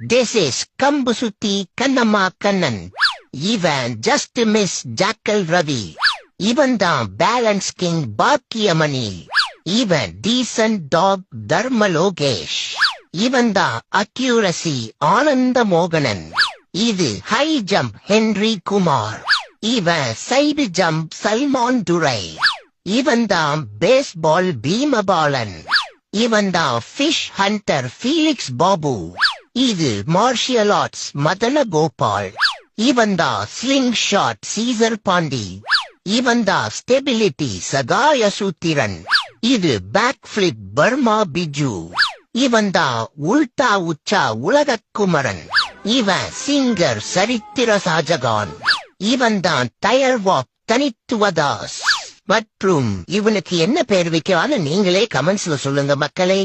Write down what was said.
This is Kambusuti Kannamma Kannan. Ivan just miss Jackal Ravi. Even the balance king Bhakyamani. Even decent dog Dharma Logesh. Even the accuracy Ananda Moganan. இது high jump Henry Kumar. Even side jump Salman Durai. Even the baseball Bhima Balan. Even the fish hunter Felix Babu. இது martial arts Madana Gopal. Even the slingshot Caesar Pandi. Even the stability Sagaya Suthiran. இது backflip Burma Biju. Even the ulta ucha Ulagakumaran. Even singer Sarithira Sajagan. Even the tire walk Tanittuvadas. மற்றும் இவனுக்கு என்ன பெயர் வைக்கலாம்னு நீங்களே கமெண்ட்ஸ்ல சொல்லுங்க மக்களே.